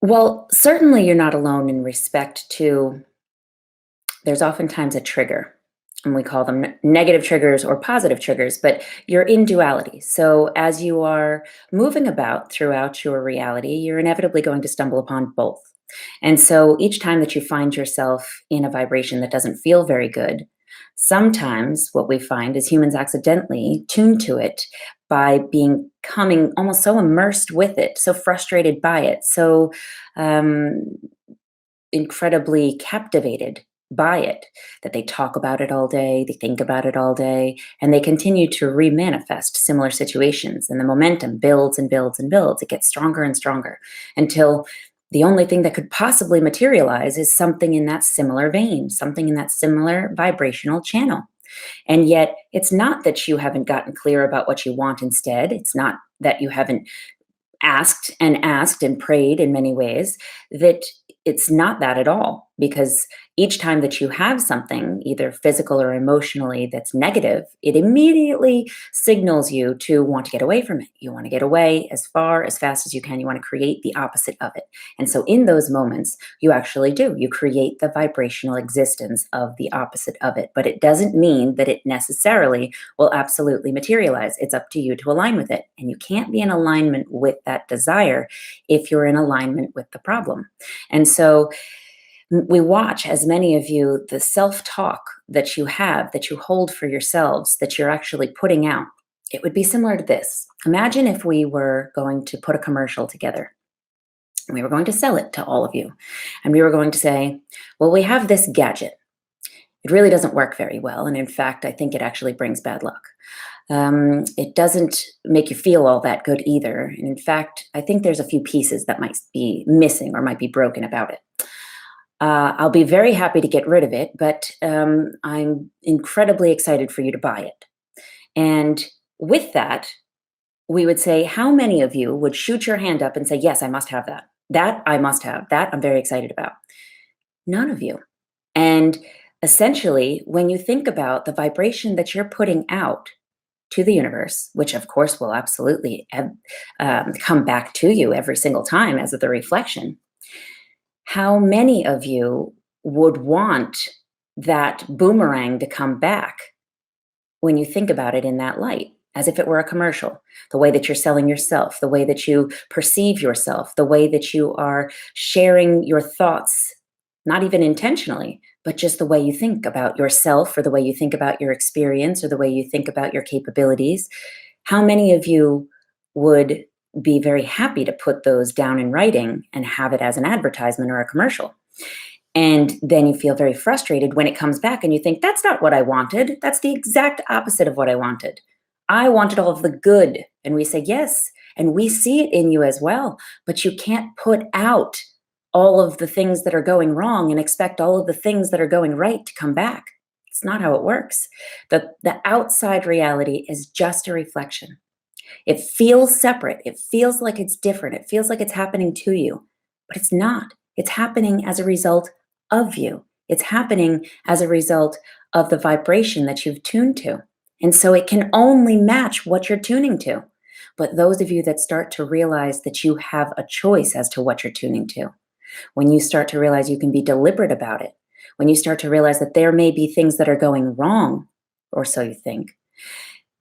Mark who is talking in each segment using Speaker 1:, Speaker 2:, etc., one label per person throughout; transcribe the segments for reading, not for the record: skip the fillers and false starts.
Speaker 1: Well, certainly you're not alone in respect to there's oftentimes a trigger, and we call them negative triggers or positive triggers, but you're in duality. So as you are moving about throughout your reality, you're inevitably going to stumble upon both. And so each time that you find yourself in a vibration that doesn't feel very good, sometimes what we find is humans accidentally tune to it by becoming almost so immersed with it, so frustrated by it, so um, incredibly captivated by it that they talk about it all day, they think about it all day, and they continue to remanifest similar situations. And the momentum builds and builds and builds. It gets stronger and stronger until the only thing that could possibly materialize is something in that similar vein, something in that similar vibrational channel. And yet, it's not that you haven't gotten clear about what you want instead. It's not that you haven't asked and prayed in many ways, that it's not that at all, because each time that you have something either physical or emotionally that's negative, it immediately signals you to want to get away from it. You want to get away as far as fast as you can. You want to create the opposite of it. And so in those moments you actually do, you create the vibrational existence of the opposite of it. But it doesn't mean that it necessarily will absolutely materialize. It's up to you to align with it. And you can't be in alignment with that desire if you're in alignment with the problem. And so we watch, as many of you, the self-talk that you have, that you hold for yourselves, that you're actually putting out. It would be similar to this. Imagine if we were going to put a commercial together. And we were going to sell it to all of you. And we were going to say, well, we have this gadget. It really doesn't work very well. And in fact, I think it actually brings bad luck. It doesn't make you feel all that good either. And in fact, I think there's a few pieces that might be missing or might be broken about it. I'll be very happy to get rid of it, but I'm incredibly excited for you to buy it. And with that, we would say, how many of you would shoot your hand up and say, yes, I must have that. That I must have. That I'm very excited about. None of you. And essentially, when you think about the vibration that you're putting out to the universe, which of course will absolutely come back to you every single time as the reflection, how many of you would want that boomerang to come back when you think about it in that light, as if it were a commercial? The way that you're selling yourself, the way that you perceive yourself, the way that you are sharing your thoughts, not even intentionally, but just the way you think about yourself, or the way you think about your experience, or the way you think about your capabilities. How many of you would be very happy to put those down in writing and have it as an advertisement or a commercial? And then you feel very frustrated when it comes back and you think, that's not what I wanted. That's the exact opposite of what I wanted. I wanted all of the good. And we say, yes, and we see it in you as well, but you can't put out all of the things that are going wrong and expect all of the things that are going right to come back. It's not how it works. The outside reality is just a reflection. It feels separate. It feels like it's different. It feels like it's happening to you, but it's not. It's happening as a result of you. It's happening as a result of the vibration that you've tuned to. And so it can only match what you're tuning to. But those of you that start to realize that you have a choice as to what you're tuning to, when you start to realize you can be deliberate about it, when you start to realize that there may be things that are going wrong, or so you think,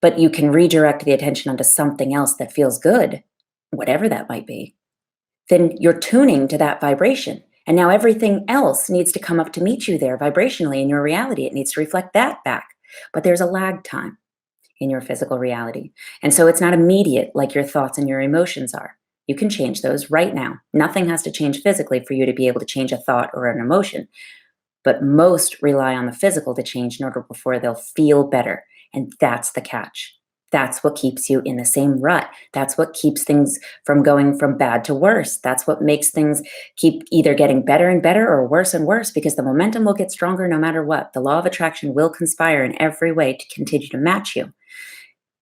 Speaker 1: but you can redirect the attention onto something else that feels good, whatever that might be, then you're tuning to that vibration. And now everything else needs to come up to meet you there vibrationally in your reality. It needs to reflect that back. But there's a lag time in your physical reality. And so it's not immediate like your thoughts and your emotions are. You can change those right now. Nothing has to change physically for you to be able to change a thought or an emotion. But most rely on the physical to change in order before they'll feel better. And that's the catch. That's what keeps you in the same rut. That's what keeps things from going from bad to worse. That's what makes things keep either getting better and better or worse and worse, because the momentum will get stronger no matter what. The law of attraction will conspire in every way to continue to match you.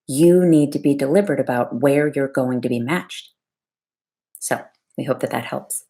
Speaker 1: You need to be deliberate about where you're going to be matched. So we hope that that helps.